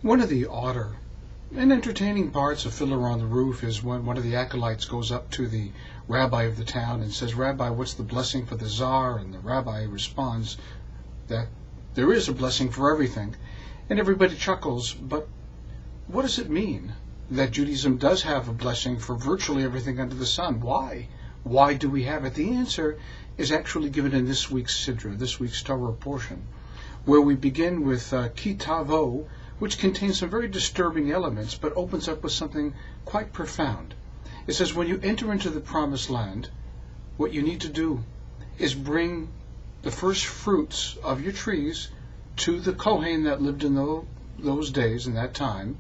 One of the odder and entertaining parts of Fiddler on the Roof is when one of the acolytes goes up to the rabbi of the town and says, "Rabbi, what's the blessing for the czar?" And the rabbi responds that there is a blessing for everything. And everybody chuckles, but what does it mean that Judaism does have a blessing for virtually everything under the sun? Why? Why do we have it? The answer is actually given in this week's Sidra, this week's Torah portion, where we begin with Tavo, which contains some very disturbing elements, but opens up with something quite profound. It says, when you enter into the promised land, what you need to do is bring the first fruits of your trees to the Kohen that lived in those days, in that time,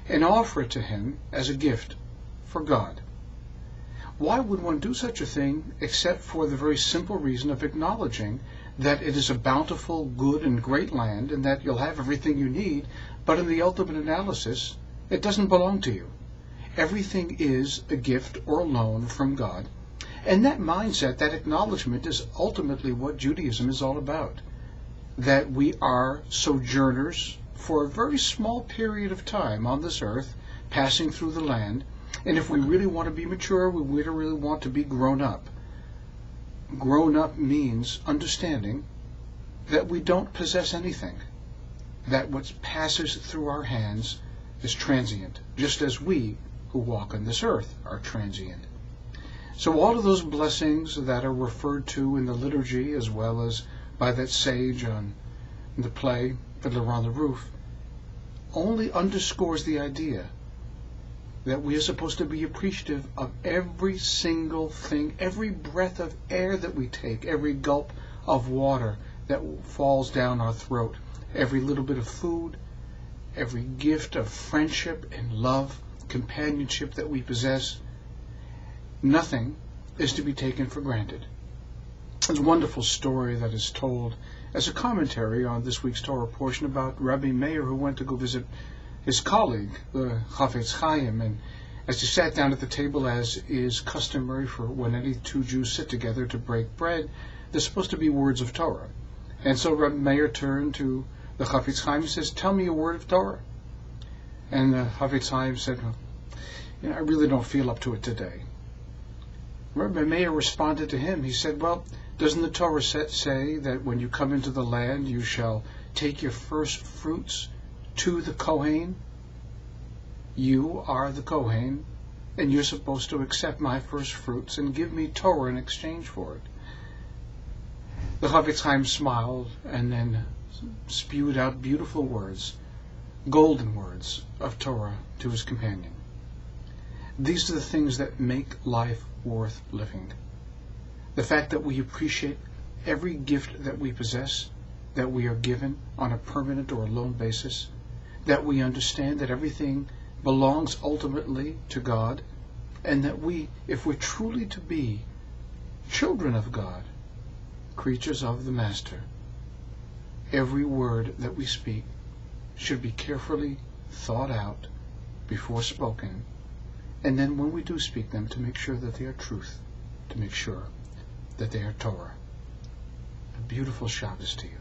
and offer it to him as a gift for God. Why would one do such a thing except for the very simple reason of acknowledging that it is a bountiful, good, and great land, and that you'll have everything you need, but in the ultimate analysis, it doesn't belong to you. Everything is a gift or a loan from God. And that mindset, that acknowledgement, is ultimately what Judaism is all about. That we are sojourners for a very small period of time on this earth, passing through the land, and if we really want to be mature, we really want to be grown up. Grown up means understanding that we don't possess anything, that what passes through our hands is transient, just as we who walk on this earth are transient. So all of those blessings that are referred to in the liturgy, as well as by that sage in the play Fiddler on the Roof, only underscores the idea that we are supposed to be appreciative of every single thing, every breath of air that we take, every gulp of water that falls down our throat, every little bit of food, every gift of friendship and love, companionship that we possess. Nothing is to be taken for granted. There's a wonderful story that is told as a commentary on this week's Torah portion about Rabbi Meir, who went to go visit his colleague, the Chafetz Chaim, and as he sat down at the table, as is customary for when any two Jews sit together to break bread, there's supposed to be words of Torah. And so Rabbi Meir turned to the Chafetz Chaim and says, "Tell me a word of Torah." And the Chafetz Chaim said, "I really don't feel up to it today." Rabbi Meir responded to him. He said, "Well, doesn't the Torah say that when you come into the land, you shall take your first fruits to the Kohen? You are the Kohen, and you're supposed to accept my first fruits and give me Torah in exchange for it." The Chafetz Chaim smiled and then spewed out beautiful words, golden words of Torah to his companion. These are the things that make life worth living. The fact that we appreciate every gift that we possess, that we are given on a permanent or a loan basis, that we understand that everything belongs ultimately to God, and that we, if we're truly to be children of God, creatures of the Master, every word that we speak should be carefully thought out before spoken, and then when we do speak them, to make sure that they are truth, to make sure that they are Torah. A beautiful Shabbos to you.